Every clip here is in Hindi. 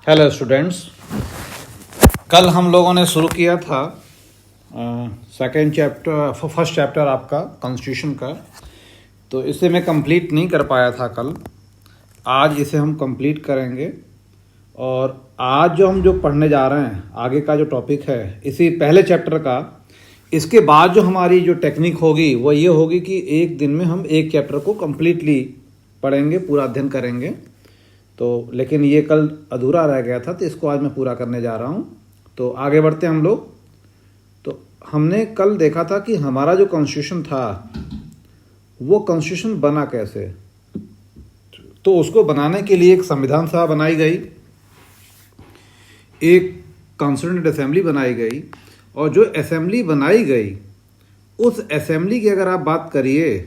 हेलो स्टूडेंट्स, कल हम लोगों ने शुरू किया था फर्स्ट चैप्टर आपका कॉन्स्टिट्यूशन का। तो इसे मैं कंप्लीट नहीं कर पाया था कल। आज इसे हम कंप्लीट करेंगे और आज जो पढ़ने जा रहे हैं आगे का जो टॉपिक है इसी पहले चैप्टर का, इसके बाद जो हमारी जो टेक्निक होगी वो ये होगी कि एक दिन में हम एक चैप्टर को कंप्लीटली पढ़ेंगे, पूरा अध्ययन करेंगे। तो लेकिन ये कल अधूरा रह गया था तो इसको आज मैं पूरा करने जा रहा हूँ। तो आगे बढ़ते हैं हम लोग। तो हमने कल देखा था कि हमारा जो कॉन्स्टिट्यूशन था वो कॉन्स्टिट्यूशन बना कैसे। तो उसको बनाने के लिए एक संविधान सभा बनाई गई, एक कॉन्स्टिट्यूएंट असेंबली बनाई गई, और जो असेंबली बनाई गई उस असेंबली की अगर आप बात करिए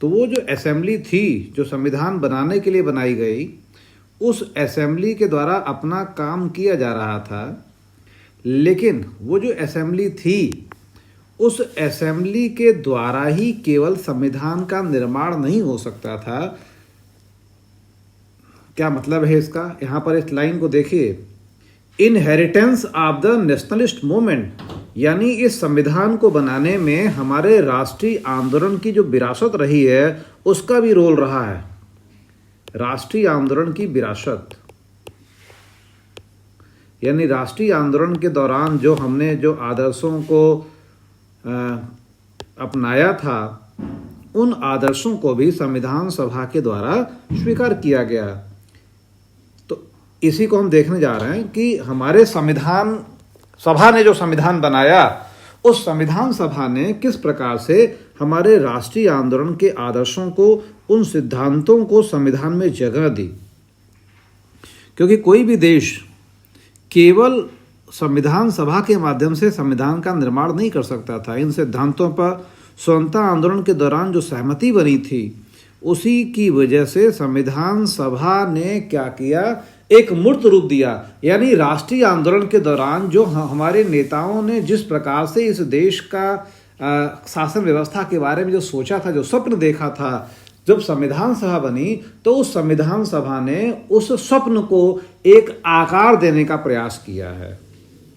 तो वो जो असेंबली थी जो संविधान बनाने के लिए बनाई गई, उस असेंबली के द्वारा अपना काम किया जा रहा था। लेकिन वो जो असेंबली थी उस असेंबली के द्वारा ही केवल संविधान का निर्माण नहीं हो सकता था। क्या मतलब है इसका? यहां पर इस लाइन को देखिए, inheritance of the nationalist movement, यानी इस संविधान को बनाने में हमारे राष्ट्रीय आंदोलन की जो विरासत रही है उसका भी रोल रहा है। राष्ट्रीय आंदोलन की विरासत यानी राष्ट्रीय आंदोलन के दौरान जो हमने जो आदर्शों को अपनाया था उन आदर्शों को भी संविधान सभा के द्वारा स्वीकार किया गया। तो इसी को हम देखने जा रहे हैं कि हमारे संविधान सभा ने जो संविधान बनाया उस संविधान सभा ने किस प्रकार से हमारे राष्ट्रीय आंदोलन के आदर्शों को, उन सिद्धांतों को संविधान में जगह दी। क्योंकि कोई भी देश केवल संविधान सभा के माध्यम से संविधान का निर्माण नहीं कर सकता था। इन सिद्धांतों पर स्वतंत्रता आंदोलन के दौरान जो सहमति बनी थी उसी की वजह से संविधान सभा ने क्या किया, एक मूर्त रूप दिया। यानी राष्ट्रीय आंदोलन के दौरान जो हमारे नेताओं ने जिस प्रकार से इस देश का शासन व्यवस्था के बारे में जो सोचा था, जो स्वप्न देखा था, जब संविधान सभा बनी तो उस संविधान सभा ने उस स्वप्न को एक आकार देने का प्रयास किया है,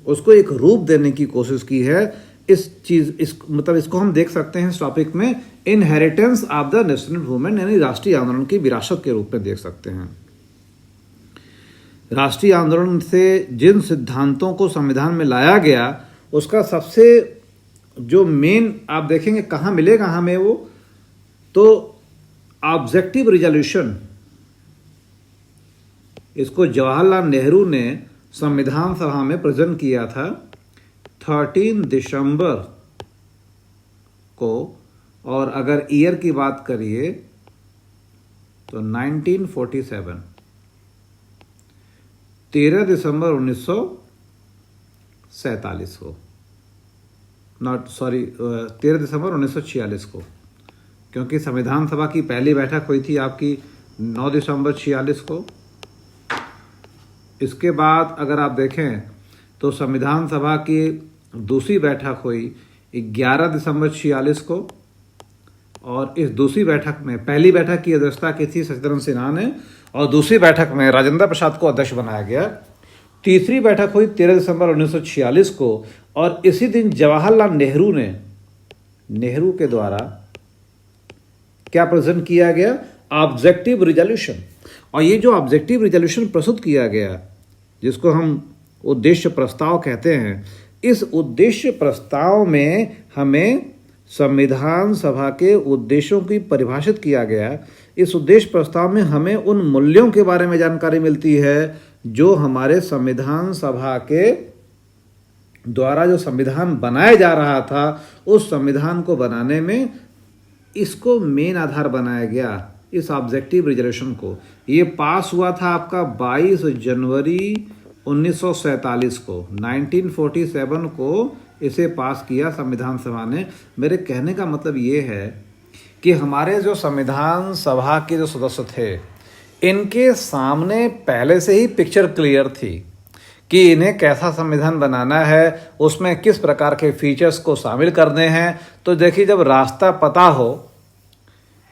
उसको एक रूप देने की कोशिश की है। इसको हम देख सकते हैं इस टॉपिक में inheritance of the national movement, यानी राष्ट्रीय आंदोलन की विरासत के रूप में देख सकते हैं। राष्ट्रीय आंदोलन से जिन सिद्धांतों को संविधान में लाया गया उसका सबसे जो मेन आप देखेंगे कहाँ मिलेगा हमें वो, तो ऑब्जेक्टिव रिजोल्यूशन, इसको जवाहरलाल नेहरू ने संविधान सभा में प्रेजेंट किया था 13 दिसंबर को। और अगर ईयर की बात करिए तो 1947, 13 दिसंबर 1947 को, 13 दिसंबर 1946 को, क्योंकि संविधान सभा की पहली बैठक हुई थी आपकी 9 दिसंबर 46 को। इसके बाद अगर आप देखें तो संविधान सभा की दूसरी बैठक हुई 11 दिसंबर 46 को, और इस दूसरी बैठक में, पहली बैठक की अध्यक्षता की थी सत्येंद्र सिन्हा ने और दूसरी बैठक में राजेंद्र प्रसाद को अध्यक्ष बनाया गया। तीसरी बैठक हुई 13 दिसंबर 1946 को, और इसी दिन जवाहरलाल नेहरू के द्वारा क्या प्रेजेंट किया गया, ऑब्जेक्टिव रिजोल्यूशन। और ये जो ऑब्जेक्टिव रिजोल्यूशन प्रस्तुत किया गया जिसको हम उद्देश्य प्रस्ताव कहते हैं, इस उद्देश्य प्रस्ताव में हमें संविधान सभा के उद्देश्यों की परिभाषित किया गया। इस उद्देश्य प्रस्ताव में हमें उन मूल्यों के बारे में जानकारी मिलती है जो हमारे संविधान सभा के द्वारा जो संविधान बनाया जा रहा था उस संविधान को बनाने में इसको मेन आधार बनाया गया, इस ऑब्जेक्टिव रिजोल्यूशन को। ये पास हुआ था आपका 22 जनवरी 1947 को, 1947 को इसे पास किया संविधान सभा ने। मेरे कहने का मतलब ये है कि हमारे जो संविधान सभा के जो सदस्य थे इनके सामने पहले से ही पिक्चर क्लियर थी कि इन्हें कैसा संविधान बनाना है, उसमें किस प्रकार के फीचर्स को शामिल करने हैं। तो देखिए, जब रास्ता पता हो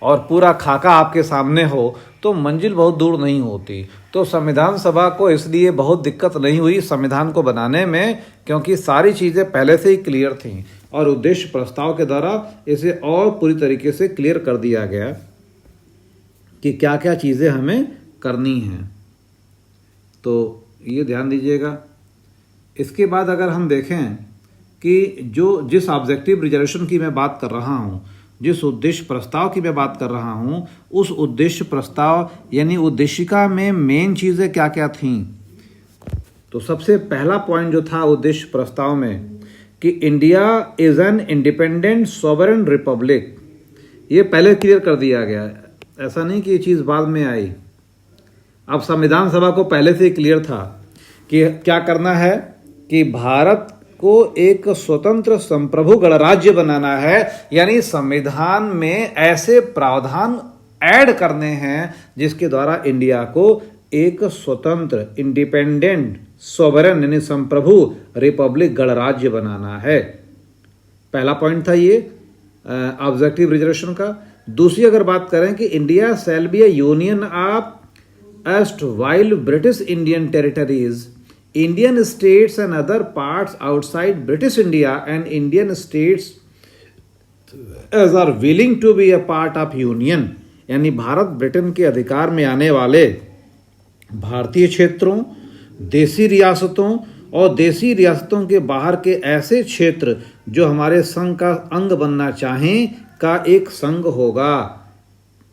और पूरा खाका आपके सामने हो तो मंजिल बहुत दूर नहीं होती। तो संविधान सभा को इसलिए बहुत दिक्कत नहीं हुई संविधान को बनाने में, क्योंकि सारी चीज़ें पहले से ही क्लियर थीं और उद्देश्य प्रस्ताव के द्वारा इसे और पूरी तरीके से क्लियर कर दिया गया कि क्या क्या चीज़ें हमें करनी हैं। तो ये ध्यान दीजिएगा। इसके बाद अगर हम देखें कि जिस ऑब्जेक्टिव रिजर्वेशन की मैं बात कर रहा हूँ, जिस उद्देश्य प्रस्ताव की मैं बात कर रहा हूँ, उस उद्देश्य प्रस्ताव यानी उद्देशिका में मेन चीज़ें क्या क्या थीं। तो सबसे पहला पॉइंट जो था उद्देश्य प्रस्ताव में कि India is an independent sovereign Republic, ये पहले क्लियर कर दिया गया। ऐसा नहीं कि ये चीज़ बाद में आई। अब संविधान सभा को पहले से ही क्लियर था कि क्या करना है कि भारत को एक स्वतंत्र संप्रभु गणराज्य बनाना है, यानी संविधान में ऐसे प्रावधान ऐड करने हैं जिसके द्वारा इंडिया को एक स्वतंत्र इंडिपेंडेंट सोवरेन यानी संप्रभु रिपब्लिक गणराज्य बनाना है। पहला पॉइंट था ये ऑब्जेक्टिव रिजर्वेशन का। दूसरी अगर बात करें कि India shall be A union of erstwhile British Indian territories, Indian states and other parts outside British India and Indian states as are willing to be a part of union, यानी भारत ब्रिटेन के अधिकार में आने वाले भारतीय क्षेत्रों, देसी रियासतों और देसी रियासतों के बाहर के ऐसे क्षेत्र जो हमारे संघ का अंग बनना चाहें का एक संघ होगा।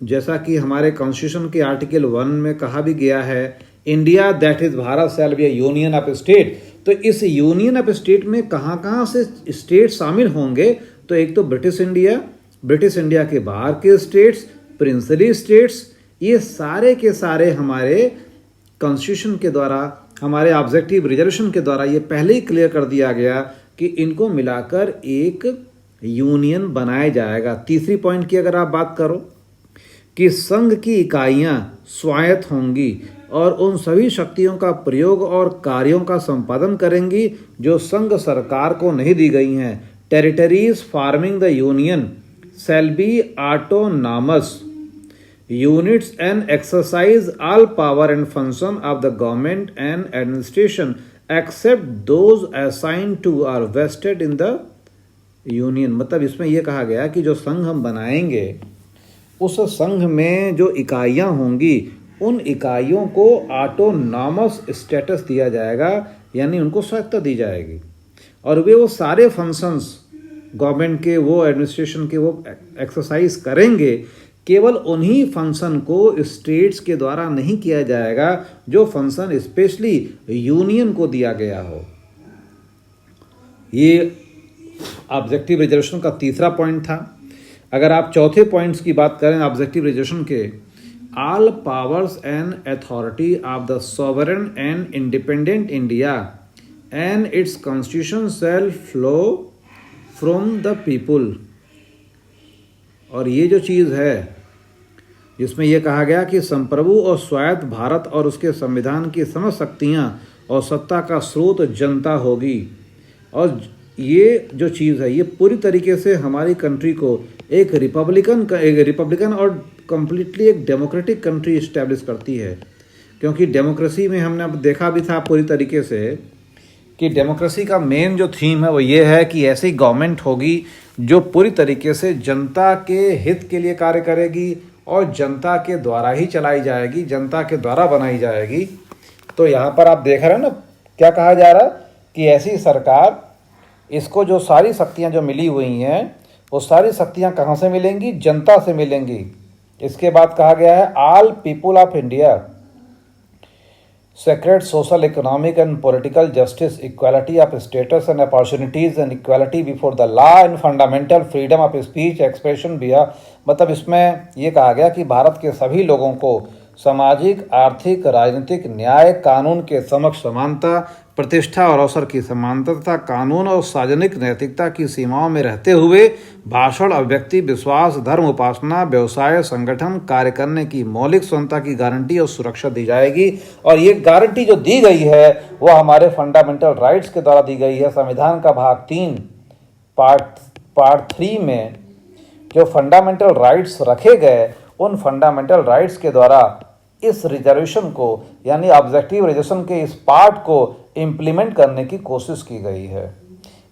जैसा कि हमारे कॉन्स्टिट्यूशन के आर्टिकल 1 में कहा भी गया है, India that is Bharat shall be A union of state. तो इस यूनियन ऑफ स्टेट में कहाँ कहाँ से स्टेट शामिल होंगे, तो एक तो ब्रिटिश इंडिया के बाहर के स्टेट्स, प्रिंसली स्टेट्स, ये सारे के सारे हमारे कॉन्स्टिट्यूशन के द्वारा, हमारे ऑब्जेक्टिव रिजर्वेशन के द्वारा ये पहले ही क्लियर कर दिया गया कि इनको मिलाकर एक यूनियन बनाया जाएगा। तीसरी पॉइंट की अगर आप बात करो कि संघ की इकाइयां स्वायत्त होंगी और उन सभी शक्तियों का प्रयोग और कार्यों का संपादन करेंगी जो संघ सरकार को नहीं दी गई हैं। Territories forming the union shall be autonomous units and exercise all power and function of the government and administration except those assigned to are vested in the union. मतलब इसमें यह कहा गया कि जो संघ हम बनाएंगे उस संघ में जो इकाइयां होंगी उन इकाइयों को ऑटोनॉमस स्टेटस दिया जाएगा, यानी उनको स्वायत्तता दी जाएगी और वे वो सारे फंक्शंस गवर्नमेंट के, वो एडमिनिस्ट्रेशन के, वो एक्सरसाइज करेंगे। केवल उन्हीं फंक्शन को स्टेट्स के द्वारा नहीं किया जाएगा जो फंक्शन स्पेशली यूनियन को दिया गया हो। ये ऑब्जेक्टिव रिजर्वेशन का तीसरा पॉइंट था। अगर आप चौथे पॉइंट्स की बात करें ऑब्जेक्टिव रिजर्वेशन के, all powers and authority of the sovereign and independent India and its constitution shall flow from the people. और ये जो चीज़ है जिसमें यह कहा गया कि संप्रभु और स्वायत्त भारत और उसके संविधान की समस्त शक्तियाँ और सत्ता का स्रोत जनता होगी। और ये जो चीज़ है ये पूरी तरीके से हमारी कंट्री को एक रिपब्लिकन और कम्प्लीटली एक डेमोक्रेटिक कंट्री इस्टेब्लिश करती है। क्योंकि डेमोक्रेसी में हमने अब देखा भी था पूरी तरीके से कि डेमोक्रेसी का मेन जो थीम है वो ये है कि ऐसी गवर्नमेंट होगी जो पूरी तरीके से जनता के हित के लिए कार्य करेगी और जनता के द्वारा ही चलाई जाएगी, जनता के द्वारा बनाई जाएगी। तो यहाँ पर आप देख रहे हैं ना क्या कहा जा रहा है कि ऐसी सरकार, इसको जो सारी शक्तियाँ जो मिली हुई हैं वो सारी शक्तियाँ कहाँ से मिलेंगी, जनता से मिलेंगी। इसके बाद कहा गया है all people of India secured social economic and political justice, equality of status and opportunities and equality before the law and fundamental freedom of speech expression भी। मतलब इसमें यह कहा गया कि भारत के सभी लोगों को सामाजिक, आर्थिक, राजनीतिक, न्याय, कानून के समक्ष समानता, प्रतिष्ठा और अवसर की समानता तथा कानून और सार्वजनिक नैतिकता की सीमाओं में रहते हुए भाषण, अभिव्यक्ति, विश्वास, धर्म, उपासना, व्यवसाय, संगठन, कार्य करने की मौलिक स्वतंत्रता की गारंटी और सुरक्षा दी जाएगी। और ये गारंटी जो दी गई है वो हमारे फंडामेंटल राइट्स के द्वारा दी गई है। संविधान का भाग 3 पार्ट 3 में जो फंडामेंटल राइट्स रखे गए उन फंडामेंटल राइट्स के द्वारा इस रिजर्वेशन को यानी ऑब्जेक्टिव रिजर्वेशन के इस पार्ट को इम्प्लीमेंट करने की कोशिश की गई है।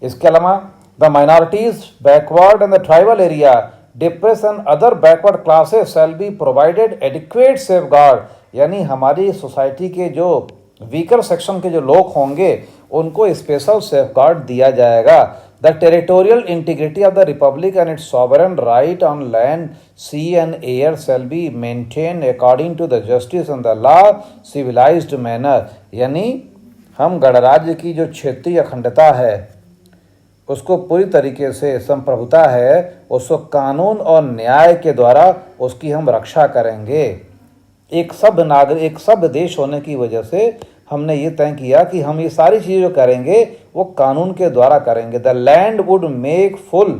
इसके अलावा the minorities backward and the tribal area depress and other backward classes shall be provided adequate safeguard, यानी हमारी सोसाइटी के जो वीकर सेक्शन के जो लोग होंगे उनको स्पेशल सेफगार्ड दिया जाएगा। The territorial integrity of the republic and its sovereign right on land sea and air shall be maintain according to the justice and the law civilized manner, यानी हम गणराज्य की जो क्षेत्रीय अखंडता है उसको पूरी तरीके से संप्रभुता है उसको कानून और न्याय के द्वारा उसकी हम रक्षा करेंगे। एक सब देश होने की वजह से हमने ये तय किया कि हम ये सारी चीज़ें जो करेंगे वो कानून के द्वारा करेंगे। The land would make full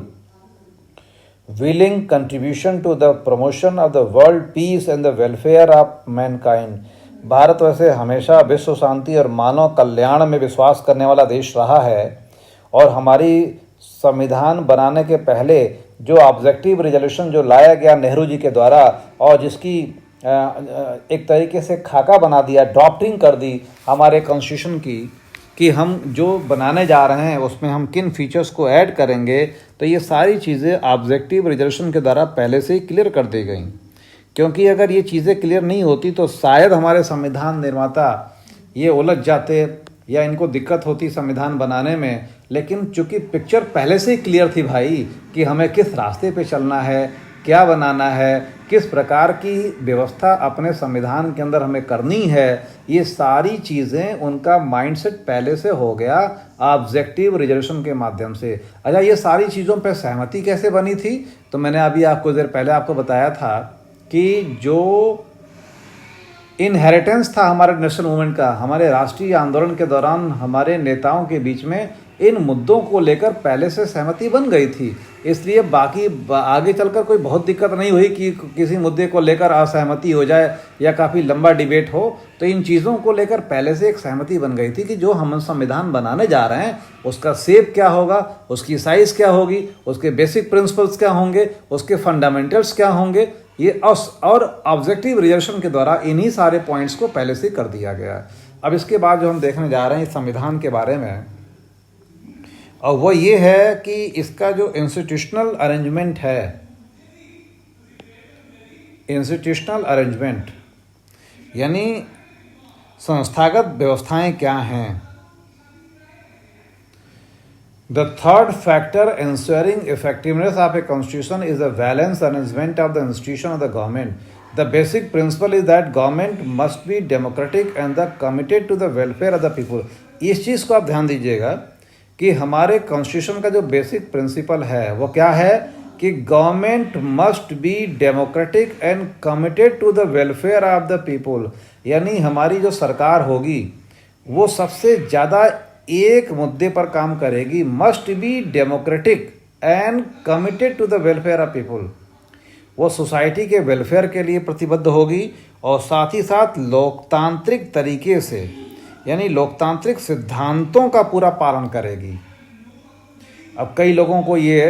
willing contribution to the promotion of the world peace and the welfare of mankind. भारत वैसे हमेशा विश्व शांति और मानव कल्याण में विश्वास करने वाला देश रहा है और हमारी संविधान बनाने के पहले जो ऑब्जेक्टिव रिजोल्यूशन जो लाया गया नेहरू जी के द्वारा और जिसकी एक तरीके से खाका बना दिया, ड्राफ्टिंग कर दी हमारे कॉन्स्टिट्यूशन की कि हम जो बनाने जा रहे हैं उसमें हम किन फीचर्स को ऐड करेंगे, तो ये सारी चीज़ें ऑब्जेक्टिव रिजोल्यूशन के द्वारा पहले से ही क्लियर कर दी गई। क्योंकि अगर ये चीज़ें क्लियर नहीं होती तो शायद हमारे संविधान निर्माता ये उलझ जाते या इनको दिक्कत होती संविधान बनाने में। लेकिन चूंकि पिक्चर पहले से ही क्लियर थी भाई कि हमें किस रास्ते पे चलना है, क्या बनाना है, किस प्रकार की व्यवस्था अपने संविधान के अंदर हमें करनी है, ये सारी चीज़ें उनका माइंडसेट पहले से हो गया ऑब्जेक्टिव रिजर्वेशन के माध्यम से। अच्छा, ये सारी चीज़ों पे सहमति कैसे बनी थी? तो मैंने अभी आपको देर पहले आपको बताया था कि जो इनहेरिटेंस था हमारे नेशनल मूवमेंट का, हमारे राष्ट्रीय आंदोलन के दौरान हमारे नेताओं के बीच में इन मुद्दों को लेकर पहले से सहमति बन गई थी। इसलिए बाकी आगे चलकर कोई बहुत दिक्कत नहीं हुई कि किसी मुद्दे को लेकर असहमति हो जाए या काफ़ी लंबा डिबेट हो। तो इन चीज़ों को लेकर पहले से एक सहमति बन गई थी कि जो हम संविधान बनाने जा रहे हैं उसका शेप क्या होगा, उसकी साइज़ क्या होगी, उसके बेसिक प्रिंसिपल्स क्या होंगे, उसके फंडामेंटल्स क्या होंगे, ये और ऑब्जेक्टिव रिजर्वेशन के द्वारा इन्हीं सारे पॉइंट्स को पहले से कर दिया गया। अब इसके बाद जो हम देखने जा रहे हैं इस संविधान के बारे में, और वो ये है कि इसका जो इंस्टीट्यूशनल अरेंजमेंट है, इंस्टीट्यूशनल अरेंजमेंट यानी संस्थागत व्यवस्थाएं क्या हैं। The third factor ensuring effectiveness of a constitution is the balanced arrangement of the institution of the government. The basic principle is that government must be democratic and the committed to the welfare of the people. इस चीज़ को आप ध्यान दीजिएगा कि हमारे कॉन्स्टिट्यूशन का जो बेसिक प्रिंसिपल है वो क्या है कि government must be democratic and committed to the welfare of the people, यानी हमारी जो सरकार होगी वो सबसे ज़्यादा एक मुद्दे पर काम करेगी, must be democratic and committed to the welfare of people. वो सोसाइटी के वेलफेयर के लिए प्रतिबद्ध होगी और साथ ही साथ लोकतांत्रिक तरीके से यानी लोकतांत्रिक सिद्धांतों का पूरा पालन करेगी। अब कई लोगों को ये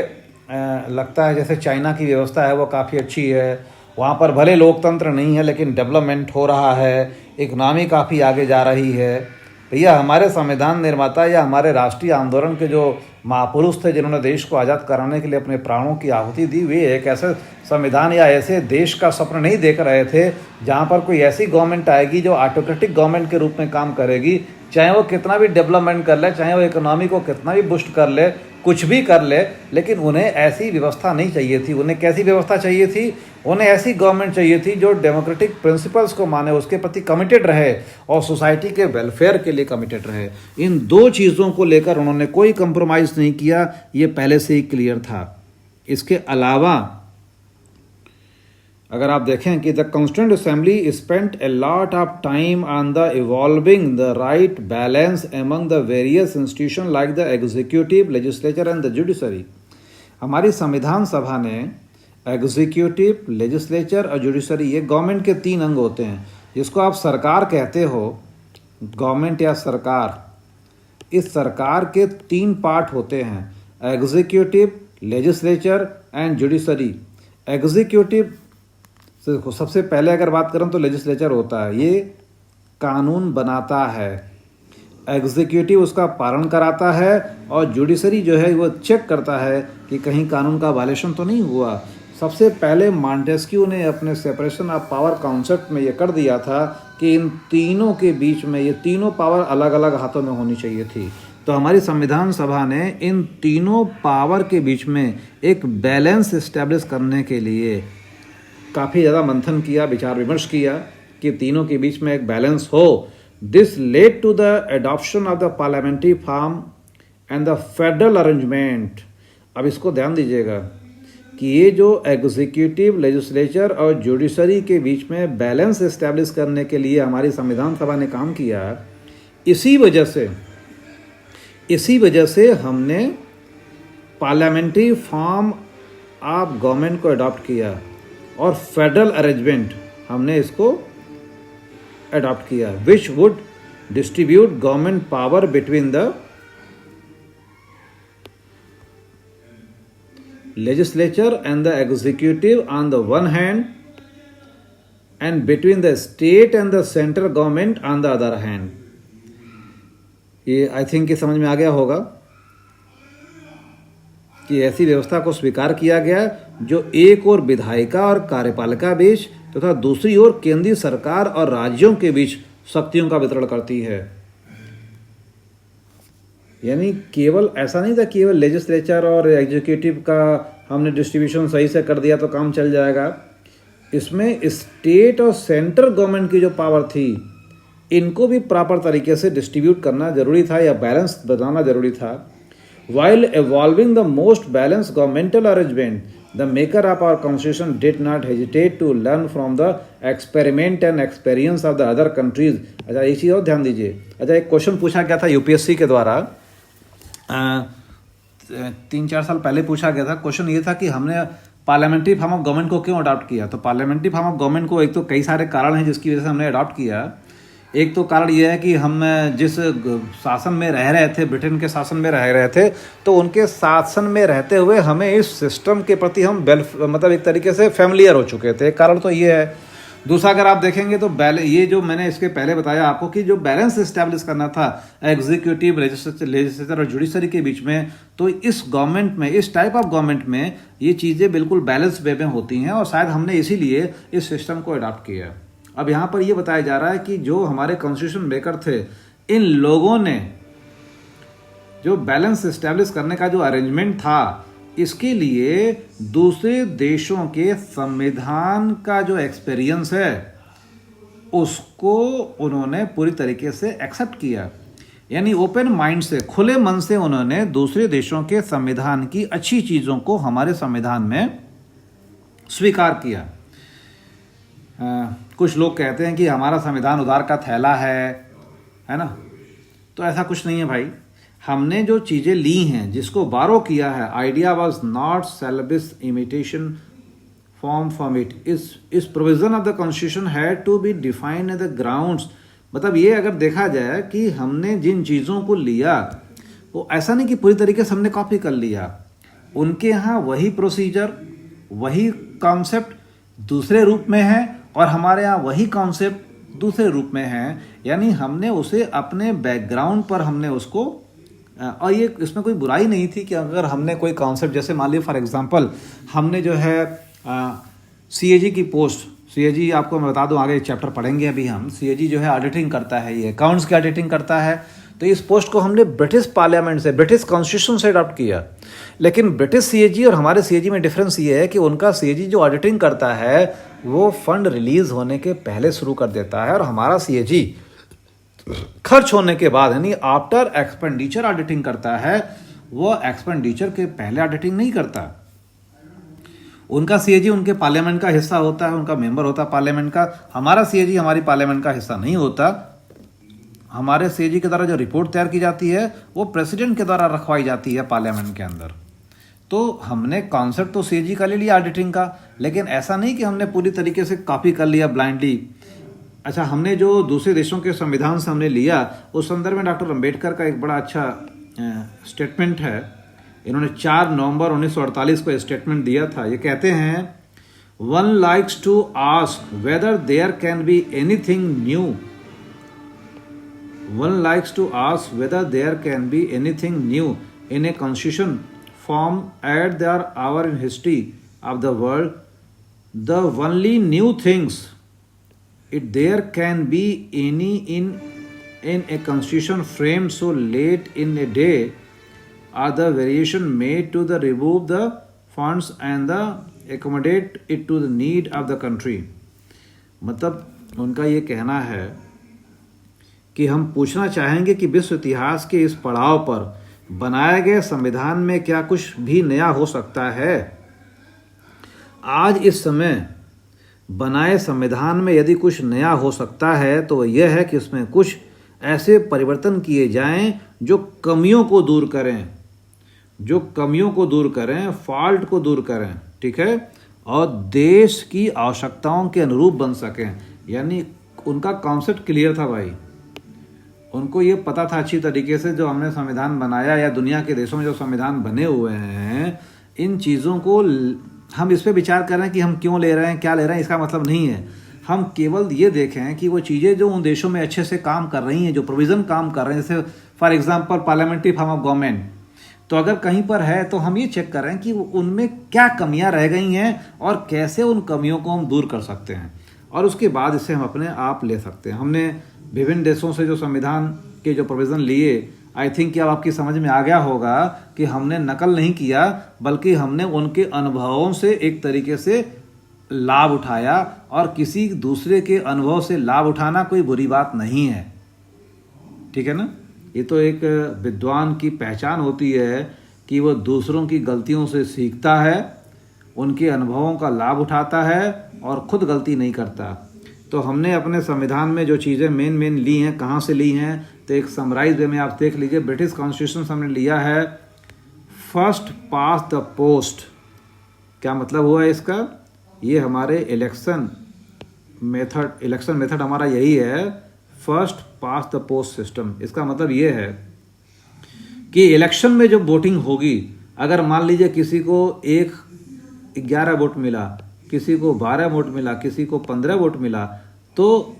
लगता है जैसे चाइना की व्यवस्था है वो काफ़ी अच्छी है, वहाँ पर भले लोकतंत्र नहीं है लेकिन डेवलपमेंट हो रहा है, इकनॉमी काफ़ी आगे जा रही है। भैया हमारे संविधान निर्माता या हमारे राष्ट्रीय आंदोलन के जो महापुरुष थे जिन्होंने देश को आज़ाद कराने के लिए अपने प्राणों की आहुति दी, वे एक ऐसे संविधान या ऐसे देश का सपना नहीं देख रहे थे जहां पर कोई ऐसी गवर्नमेंट आएगी जो ऑटोक्रेटिक गवर्नमेंट के रूप में काम करेगी, चाहे वो कितना भी डेवलपमेंट कर ले, चाहे वो इकोनॉमी को कितना भी बूस्ट कर ले, कुछ भी कर ले, लेकिन उन्हें ऐसी व्यवस्था नहीं चाहिए थी। उन्हें कैसी व्यवस्था चाहिए थी? उन्हें ऐसी गवर्नमेंट चाहिए थी जो डेमोक्रेटिक प्रिंसिपल्स को माने, उसके प्रति कमिटेड रहे और सोसाइटी के वेलफेयर के लिए कमिटेड रहे। इन दो चीज़ों को लेकर उन्होंने कोई कंप्रोमाइज़ नहीं किया, ये पहले से ही क्लियर था। इसके अलावा अगर आप देखें कि the constituent assembly spent a lot of time on the evolving the right balance among the various institution like the executive, legislature and the judiciary. हमारी संविधान सभा ने एग्जीक्यूटिव, लेजिस्लेचर और जुडिशरी, ये गवर्नमेंट के 3 अंग होते हैं जिसको आप सरकार कहते हो, गवर्नमेंट या सरकार। इस सरकार के 3 पार्ट होते हैं, executive, legislature and judiciary. Executive सबसे पहले अगर बात करें तो लेजिस्लेचर होता है, ये कानून बनाता है, एग्जीक्यूटिव उसका पालन कराता है और जुडिशरी जो है वो चेक करता है कि कहीं कानून का वायलेशन तो नहीं हुआ। सबसे पहले मॉन्टेस्क्यू ने अपने सेपरेशन ऑफ पावर कॉन्सेप्ट में ये कर दिया था कि इन तीनों के बीच में ये तीनों पावर अलग अलग हाथों में होनी चाहिए थी। तो हमारी संविधान सभा ने इन तीनों पावर के बीच में एक बैलेंस इस्टेब्लिश करने के लिए काफ़ी ज़्यादा मंथन किया, विचार विमर्श किया कि तीनों के बीच में एक बैलेंस हो। This led to the adoption of the parliamentary form and the federal arrangement. अब इसको ध्यान दीजिएगा कि ये जो एग्जीक्यूटिव, लेजिस्लेचर और जुडिशरी के बीच में बैलेंस इस्टेब्लिश करने के लिए हमारी संविधान सभा ने काम किया, इसी वजह से हमने पार्लियामेंट्री फॉर्म ऑफ गवर्नमेंट को अडॉप्ट किया और फेडरल अरेंजमेंट हमने इसको अडॉप्ट किया, which would distribute government power between the legislature and the executive on the one hand and between the state and the central government on the other hand। ये आई थिंक ये समझ में आ गया होगा कि ऐसी व्यवस्था को स्वीकार किया गया जो एक ओर विधायिका और कार्यपालिका बीच तथा दूसरी ओर केंद्रीय सरकार और राज्यों के बीच शक्तियों का वितरण करती है। यानी केवल ऐसा नहीं था केवल लेजिस्लेचर और एग्जीक्यूटिव का हमने डिस्ट्रीब्यूशन सही से कर दिया तो काम चल जाएगा। इसमें स्टेट और सेंट्रल गवर्नमेंट की जो पावर थी इनको भी प्रॉपर तरीके से डिस्ट्रीब्यूट करना जरूरी था या बैलेंस बनाना जरूरी था। While evolving the most balanced governmental arrangement, the maker of our constitution did not hesitate to learn from the experiment and experience of the other countries। अच्छा एक चीज़ और ध्यान दीजिए। अच्छा एक क्वेश्चन पूछा गया था यूपीएससी के द्वारा 3-4 साल पहले पूछा गया था। क्वेश्चन ये था कि हमने पार्लियामेंट्री फॉर्म ऑफ गवर्नमेंट को क्यों अडॉप्ट किया। तो पार्लियामेंट्री फॉर्म ऑफ गवर्नमेंट को एक तो कई सारे कारण हैं जिसकी वजह से हमने अडॉप्ट किया। एक तो कारण ये है कि हम जिस शासन में रह रहे थे, ब्रिटेन के शासन में रह रहे थे, तो उनके शासन में रहते हुए हमें इस सिस्टम के प्रति हम मतलब एक तरीके से फैमिलियर हो चुके थे। कारण तो ये है। दूसरा अगर आप देखेंगे तो ये जो मैंने इसके पहले बताया आपको कि जो बैलेंस इस्टेब्लिश करना था एग्जीक्यूटिव, लेजिस्लेचर और जुडिशरी के बीच में, तो इस गवर्नमेंट में, इस टाइप ऑफ गवर्नमेंट में ये चीज़ें बिल्कुल बैलेंस वे में होती हैं और शायद हमने इसीलिए इस सिस्टम को अडॉप्ट किया। अब यहाँ पर ये बताया जा रहा है कि जो हमारे कॉन्स्टिट्यूशन मेकर थे, इन लोगों ने जो बैलेंस इस्टेब्लिश करने का जो अरेंजमेंट था, इसके लिए दूसरे देशों के संविधान का जो एक्सपीरियंस है उसको उन्होंने पूरी तरीके से एक्सेप्ट किया। यानी ओपन माइंड से, खुले मन से उन्होंने दूसरे देशों के संविधान की अच्छी चीज़ों को हमारे संविधान में स्वीकार किया। कुछ लोग कहते हैं कि हमारा संविधान उधार का थैला है ना। तो ऐसा कुछ नहीं है भाई। हमने जो चीज़ें ली हैं, जिसको बारो किया है, idea was not slavish imitation from it. इस provision of the constitution had to be defined at the grounds. मतलब ये अगर देखा जाए कि हमने जिन चीज़ों को लिया वो ऐसा नहीं कि पूरी तरीके से हमने कॉपी कर लिया। उनके यहाँ वही प्रोसीजर, वही कॉन्सेप्ट दूसरे रूप में है और हमारे यहाँ वही कॉन्सेप्ट दूसरे रूप में है। यानी हमने उसे अपने बैकग्राउंड पर हमने उसको, और ये इसमें कोई बुराई नहीं थी कि अगर हमने कोई कॉन्सेप्ट, जैसे मान लीजिए फॉर एग्जांपल हमने जो है सीएजी की पोस्ट, सीएजी आपको मैं बता दूं, आगे चैप्टर पढ़ेंगे अभी हम, सीएजी जो है ऑडिटिंग करता है, ये अकाउंट्स की ऑडिटिंग करता है। तो इस पोस्ट को हमने ब्रिटिश पार्लियामेंट से, ब्रिटिश कॉन्स्टिट्यूशन से अडॉप्ट किया। लेकिन ब्रिटिश सीएजी और हमारे सीएजी में डिफरेंस ये है कि उनका सीएजी जो ऑडिटिंग करता है वो फंड रिलीज होने के पहले शुरू कर देता है और हमारा सीएजी खर्च होने के बाद, यानी आफ्टर एक्सपेंडिचर ऑडिटिंग करता है। वो एक्सपेंडिचर के पहले ऑडिटिंग नहीं करता। उनका सीएजी उनके पार्लियामेंट का हिस्सा होता है, उनका मेंबर होता है पार्लियामेंट का। हमारा सीएजी हमारी पार्लियामेंट का हिस्सा नहीं होता। हमारे सीएजी के द्वारा जो रिपोर्ट तैयार की जाती है वो प्रेसिडेंट के द्वारा रखवाई जाती है पार्लियामेंट के अंदर। तो हमने कॉन्सेप्ट तो सीएजी का ले लिया ऑडिटिंग का, लेकिन ऐसा नहीं कि हमने पूरी तरीके से कॉपी कर लिया ब्लाइंडली। अच्छा, हमने जो दूसरे देशों के संविधान से हमने लिया, उस संदर्भ में डॉक्टर अंबेडकर का एक बड़ा अच्छा स्टेटमेंट है इन्होंने 4 नवंबर 1948 को स्टेटमेंट दिया था। ये कहते हैं, one likes to ask whether there can be anything new, one likes to ask whether there can be anything new in a constitution form at there hour in history of the world, the only new things it there can be any in a constitution framed so late in a day are the variation made to the remove the funds and the accommodate it to the need of the country। मतलब उनका ये कहना है कि हम पूछना चाहेंगे कि विश्व इतिहास के इस पड़ाव पर बनाए गए संविधान में क्या कुछ भी नया हो सकता है। आज इस समय बनाए संविधान में यदि कुछ नया हो सकता है तो यह है कि उसमें कुछ ऐसे परिवर्तन किए जाएं जो कमियों को दूर करें, जो कमियों को दूर करें, फॉल्ट को दूर करें, ठीक है, और देश की आवश्यकताओं के अनुरूप बन सकें। यानी उनका कॉन्सेप्ट क्लियर था भाई, उनको ये पता था अच्छी तरीके से जो हमने संविधान बनाया या दुनिया के देशों में जो संविधान बने हुए हैं, इन चीज़ों को हम इस पर विचार कर रहे हैं कि हम क्यों ले रहे हैं, क्या ले रहे हैं, इसका मतलब नहीं है। हम केवल ये देखें कि वो चीज़ें जो उन देशों में अच्छे से काम कर रही हैं, जो प्रोविज़न काम कर रहे हैं, जैसे for example parliamentary form of government, तो अगर कहीं पर है तो हम ये चेक कर रहे हैं कि उनमें क्या कमियां रह गई हैं और कैसे उन कमियों को हम दूर कर सकते हैं, और उसके बाद इसे हम अपने आप ले सकते हैं। हमने विभिन्न देशों से जो संविधान के जो प्रोविज़न लिए, आई थिंक कि अब आपकी समझ में आ गया होगा कि हमने नकल नहीं किया, बल्कि हमने उनके अनुभवों से एक तरीके से लाभ उठाया, और किसी दूसरे के अनुभव से लाभ उठाना कोई बुरी बात नहीं है, ठीक है ना। ये तो एक विद्वान की पहचान होती है कि वो दूसरों की गलतियों से सीखता है, उनके अनुभवों का लाभ उठाता है और खुद गलती नहीं करता। तो हमने अपने संविधान में जो चीज़ें मेन ली हैं, कहाँ से ली हैं, तो एक समराइज वे में आप देख लीजिए। ब्रिटिश कॉन्स्टिट्यूशन हमने लिया है फर्स्ट पास द पोस्ट। क्या मतलब हुआ इसका? ये हमारे इलेक्शन मेथड हमारा यही है, first pass the post system. इसका मतलब ये है कि इलेक्शन में जो वोटिंग होगी, अगर मान लीजिए किसी को 11 वोट मिला, किसी को 12 वोट मिला, किसी को 15 वोट मिला, तो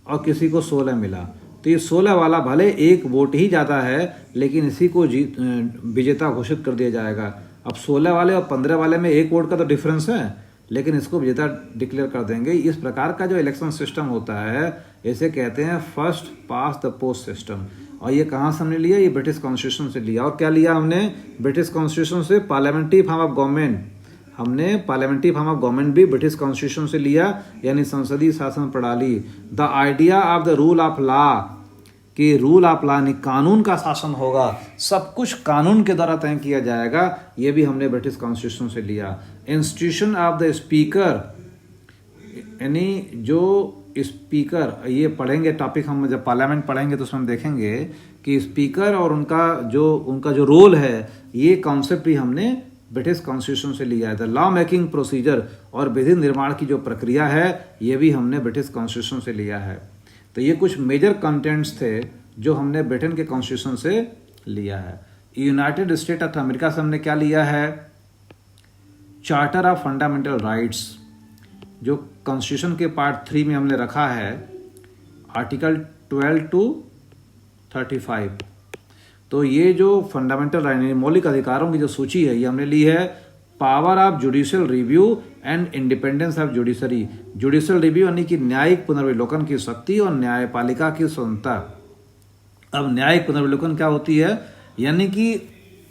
और किसी को 16 मिला, तो ये 16 वाला भले एक वोट ही ज़्यादा है, लेकिन इसी को विजेता घोषित कर दिया जाएगा। अब 16 वाले और 15 वाले में 1 वोट का तो डिफरेंस है, लेकिन इसको विजेता डिक्लेयर कर देंगे। इस प्रकार का जो इलेक्शन सिस्टम होता है, इसे कहते हैं first pass the post system. और ये कहाँ से हमने लिया? ये ब्रिटिश कॉन्स्टिट्यूशन से लिया। और क्या लिया हमने ब्रिटिश कॉन्स्टिट्यूशन से? Parliamentary form of government. हमने पार्लियामेंट्री फॉर्म ऑफ गवर्नमेंट भी ब्रिटिश कॉन्स्टिट्यूशन से लिया, यानी संसदीय शासन प्रणाली। The idea of the rule of law, कि रूल ऑफ लॉ यानी कानून का शासन होगा, सब कुछ कानून के द्वारा तय किया जाएगा, ये भी हमने ब्रिटिश कॉन्स्टिट्यूशन से लिया। इंस्टीट्यूशन ऑफ द स्पीकर, यानी जो स्पीकर, ये पढ़ेंगे टॉपिक हम जब पार्लियामेंट पढ़ेंगे तो उसमें हम देखेंगे कि स्पीकर और उनका जो रोल है, ये कॉन्सेप्ट भी हमने ब्रिटिश कॉन्स्टिट्यूशन से लिया है। द लॉ मेकिंग प्रोसीजर, और विधि निर्माण की जो प्रक्रिया है, ये भी हमने ब्रिटिश कॉन्स्टिट्यूशन से लिया है। तो ये कुछ मेजर कंटेंट्स थे जो हमने ब्रिटेन के कॉन्स्टिट्यूशन से लिया है। यूनाइटेड स्टेट ऑफ अमेरिका से हमने क्या लिया है? चार्टर ऑफ फंडामेंटल राइट्स, जो कॉन्स्टिट्यूशन के पार्ट 3 में हमने रखा है, आर्टिकल 12 to 35। तो ये जो फंडामेंटल राइट, मौलिक अधिकारों की जो सूची है, ये हमने ली है। Power of judicial review and independence of judiciary. Judicial review यानी कि न्यायिक पुनर्विलोकन की शक्ति और न्यायपालिका की स्वतंत्रता। अब न्यायिक पुनर्विलोकन क्या होती है? यानी कि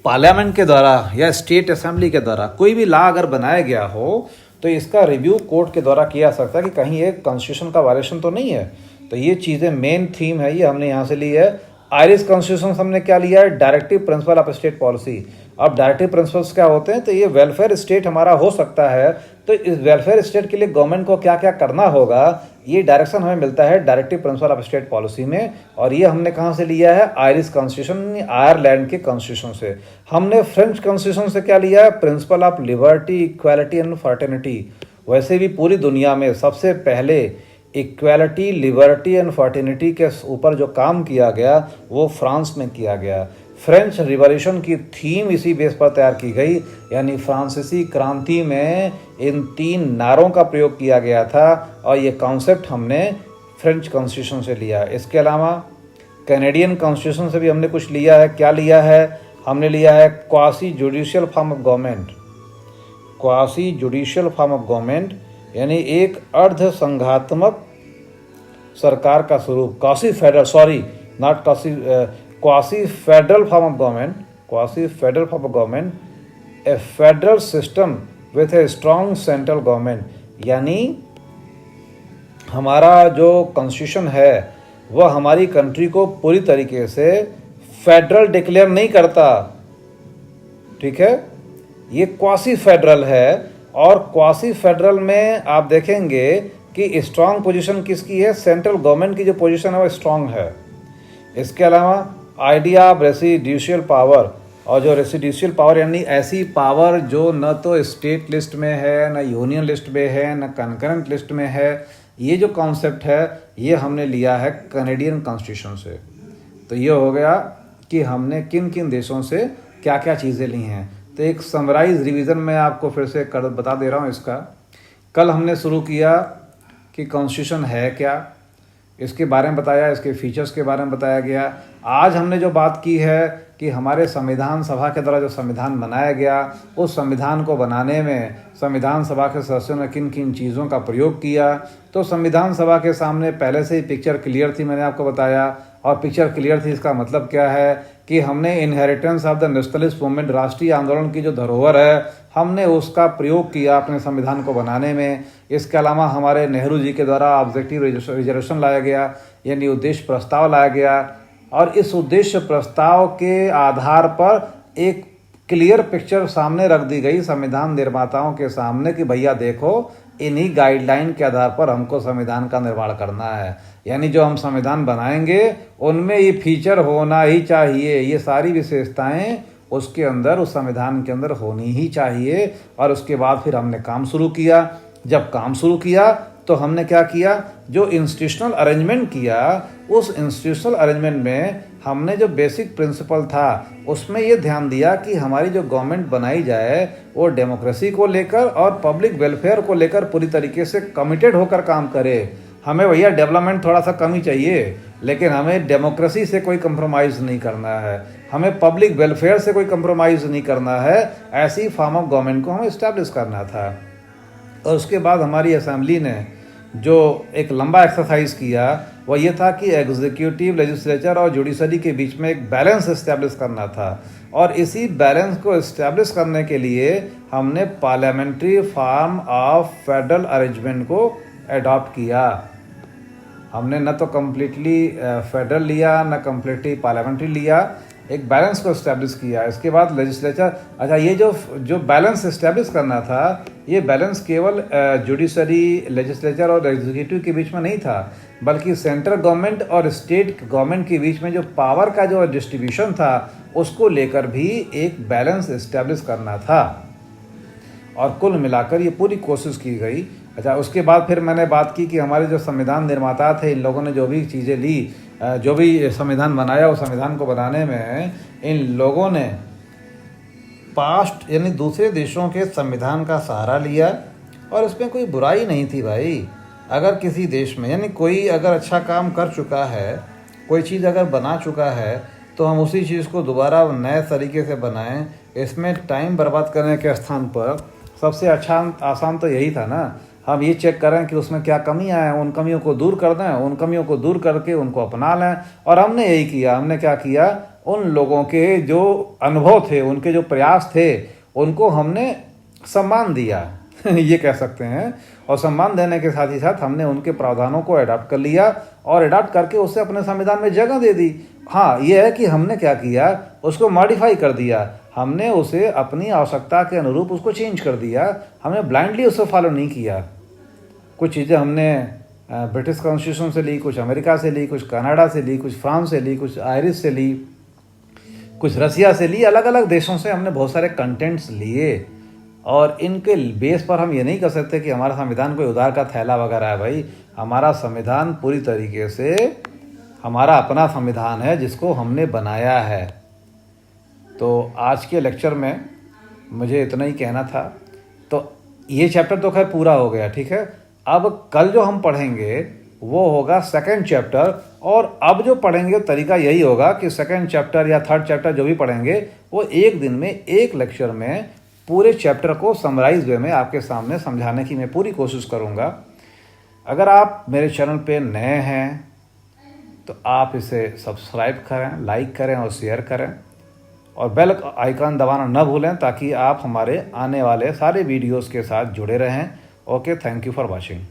पार्लियामेंट के द्वारा या स्टेट असेंबली के द्वारा कोई भी लॉ अगर बनाया गया हो, तो इसका रिव्यू कोर्ट के द्वारा किया जा सकता है कि कहीं ये कॉन्स्टिट्यूशन का वायलेशन तो नहीं है। तो ये चीज़ें मेन थीम है, ये हमने यहाँ से ली है। आयरिश कॉन्स्टिट्यूशन हमने क्या लिया है? Directive principle of state policy. अब डायरेक्टिव प्रिंसिपल्स क्या होते हैं? तो ये वेलफेयर स्टेट हमारा हो सकता है, तो इस वेलफेयर स्टेट के लिए गवर्नमेंट को क्या क्या करना होगा, ये डायरेक्शन हमें मिलता है directive principle of state policy में। और ये हमने कहाँ से लिया है? आयरिश कॉन्स्टिट्यूशन, आयरलैंड के कॉन्स्टिट्यूशन से। हमने फ्रेंच कॉन्स्टिट्यूशन से क्या लिया है? Principle of liberty, equality and fraternity. वैसे भी पूरी दुनिया में सबसे पहले इक्वालिटी, लिबर्टी एंड फर्टर्निटी के ऊपर जो काम किया गया, वो फ्रांस में किया गया। फ्रेंच रिवॉल्यूशन की थीम इसी बेस पर तैयार की गई, यानी फ्रांसीसी क्रांति में इन 3 नारों का प्रयोग किया गया था और ये कॉन्सेप्ट हमने फ्रेंच कॉन्स्टिट्यूशन से लिया। इसके अलावा कैनेडियन कॉन्स्टिट्यूशन से भी हमने कुछ लिया है। क्या लिया है? हमने लिया है quasi judicial form of government. Quasi judicial form of government यानी एक अर्ध संघात्मक सरकार का स्वरूप। Quasi federal, sorry not quasi federal form of government, quasi federal form of government, A federal system with a strong central government. यानी हमारा जो कॉन्स्टिट्यूशन है वह हमारी कंट्री को पूरी तरीके से फेडरल डिक्लेयर नहीं करता, ठीक है। ये क्वासी फेडरल है और क्वासी फेडरल में आप देखेंगे कि स्ट्रांग पोजीशन किसकी है? सेंट्रल गवर्नमेंट की जो पोजीशन है वो स्ट्रांग है। इसके अलावा आइडिया ऑफ रेसिड्यूशियल पावर, और जो रेसिड्यूशियल पावर यानी ऐसी पावर जो न तो स्टेट लिस्ट में है, न यूनियन लिस्ट में है, न कंकरेंट लिस्ट में है, ये जो कॉन्सेप्ट है ये हमने लिया है कैनेडियन कॉन्स्टिट्यूशन से। तो ये हो गया कि हमने किन किन देशों से क्या क्या चीज़ें ली हैं। तो एक समराइज रिवीजन मैं आपको फिर से बता दे रहा हूँ इसका। कल हमने शुरू किया कि कॉन्स्टिट्यूशन है क्या, इसके बारे में बताया, इसके फीचर्स के बारे में बताया गया। आज हमने जो बात की है कि हमारे संविधान सभा के द्वारा जो संविधान बनाया गया, उस संविधान को बनाने में संविधान सभा के सदस्यों ने किन किन चीज़ों का प्रयोग किया। तो संविधान सभा के सामने पहले से ही पिक्चर क्लियर थी, मैंने आपको बताया। और पिक्चर क्लियर थी इसका मतलब क्या है कि हमने inheritance of the nationalist movement, राष्ट्रीय आंदोलन की जो धरोहर है, हमने उसका प्रयोग किया अपने संविधान को बनाने में। इसके अलावा हमारे नेहरू जी के द्वारा ऑब्जेक्टिव रिजर्वेशन लाया गया, यानी उद्देश्य प्रस्ताव लाया गया, और इस उद्देश्य प्रस्ताव के आधार पर एक क्लियर पिक्चर सामने रख दी गई संविधान निर्माताओं के सामने कि भैया देखो, इन्हीं गाइडलाइन के आधार पर हमको संविधान का निर्माण करना है। यानी जो हम संविधान बनाएंगे उनमें ये फीचर होना ही चाहिए, ये सारी विशेषताएं उसके अंदर, उस संविधान के अंदर होनी ही चाहिए। और उसके बाद फिर हमने काम शुरू किया। जब काम शुरू किया तो हमने क्या किया? जो इंस्टीट्यूशनल अरेंजमेंट किया, उस इंस्टीट्यूशनल अरेंजमेंट में हमने जो बेसिक प्रिंसिपल था उसमें ये ध्यान दिया कि हमारी जो गवर्नमेंट बनाई जाए वो डेमोक्रेसी को लेकर और पब्लिक वेलफेयर को लेकर पूरी तरीके से कमिटेड होकर काम करे। हमें भैया डेवलपमेंट थोड़ा सा कम ही चाहिए, लेकिन हमें डेमोक्रेसी से कोई कंप्रोमाइज़ नहीं करना है, हमें पब्लिक वेलफेयर से कोई कंप्रोमाइज़ नहीं करना है। ऐसी फॉर्म ऑफ गवर्नमेंट को हमें इस्टेब्लिश करना था। और उसके बाद हमारी असेंबली ने जो एक लंबा एक्सरसाइज किया वह ये था कि एग्जीक्यूटिव, लेजिस्लेचर और जुडिशरी के बीच में एक बैलेंस इस्टेब्लिश करना था। और इसी बैलेंस को इस्टेब्लिश करने के लिए हमने parliamentary form of federal arrangement को अडॉप्ट किया। हमने न तो कम्प्लीटली फेडरल लिया, न कम्प्लीटली पार्लियामेंट्री लिया, एक बैलेंस को इस्टेब्लिश किया। इसके बाद लेजिस्लेचर, अच्छा ये जो बैलेंस इस्टेब्लिश करना था, ये बैलेंस केवल जुडिशरी, लेजिस्लेचर और एग्जीक्यूटिव के बीच में नहीं था, बल्कि सेंट्रल गवर्नमेंट और स्टेट गवर्नमेंट के बीच में जो पावर का जो डिस्ट्रीब्यूशन था उसको लेकर भी एक बैलेंस इस्टेब्लिश करना था। और कुल मिलाकर ये पूरी कोशिश की गई। अच्छा, उसके बाद फिर मैंने बात की कि हमारे जो संविधान निर्माता थे, इन लोगों ने जो भी चीज़ें ली, जो भी संविधान बनाया, उस संविधान को बनाने में इन लोगों ने पास्ट यानी दूसरे देशों के संविधान का सहारा लिया। और इसमें कोई बुराई नहीं थी भाई। अगर किसी देश में यानी कोई अगर अच्छा काम कर चुका है, कोई चीज़ अगर बना चुका है, तो हम उसी चीज़ को दोबारा नए तरीके से बनाएं। इसमें टाइम बर्बाद करने के स्थान पर सबसे आसान तो यही था ना, हम ये चेक करें कि उसमें क्या कमियां हैं, उन कमियों को दूर कर दें, उन कमियों को दूर करके उनको अपना लें। और हमने यही किया। हमने क्या किया? उन लोगों के जो अनुभव थे, उनके जो प्रयास थे, उनको हमने सम्मान दिया ये कह सकते हैं। और सम्मान देने के साथ ही साथ हमने उनके प्रावधानों को अडॉप्ट कर लिया और अडॉप्ट करके उसे अपने संविधान में जगह दे दी। हाँ, ये है कि हमने क्या किया, उसको मॉडिफाई कर दिया, हमने उसे अपनी आवश्यकता के अनुरूप उसको चेंज कर दिया। हमने ब्लाइंडली उसे फॉलो नहीं किया। कुछ चीज़ें हमने ब्रिटिश कॉन्स्टिट्यूशन से ली, कुछ अमेरिका से ली, कुछ कनाडा से ली, कुछ फ्रांस से ली, कुछ आयरिश से ली, कुछ रसिया से ली। अलग अलग देशों से हमने बहुत सारे कंटेंट्स लिए। और इनके बेस पर हम ये नहीं कर सकते कि हमारा संविधान कोई उधार का थैला वगैरह है। भाई, हमारा संविधान पूरी तरीके से हमारा अपना संविधान है जिसको हमने बनाया है। तो आज के लेक्चर में मुझे इतना ही कहना था। तो ये चैप्टर तो खैर पूरा हो गया, ठीक है। अब कल जो हम पढ़ेंगे वो होगा सेकंड चैप्टर, और अब जो पढ़ेंगे तरीका यही होगा कि सेकंड चैप्टर या थर्ड चैप्टर जो भी पढ़ेंगे वो एक दिन में एक लेक्चर में पूरे चैप्टर को समराइज वे में आपके सामने समझाने की मैं पूरी कोशिश करूँगा। अगर आप मेरे चैनल पे नए हैं तो आप इसे सब्सक्राइब करें, लाइक करें और शेयर करें, और बेल आइकन दबाना न भूलें ताकि आप हमारे आने वाले सारे वीडियोस के साथ जुड़े रहें। Okay, thank you for watching.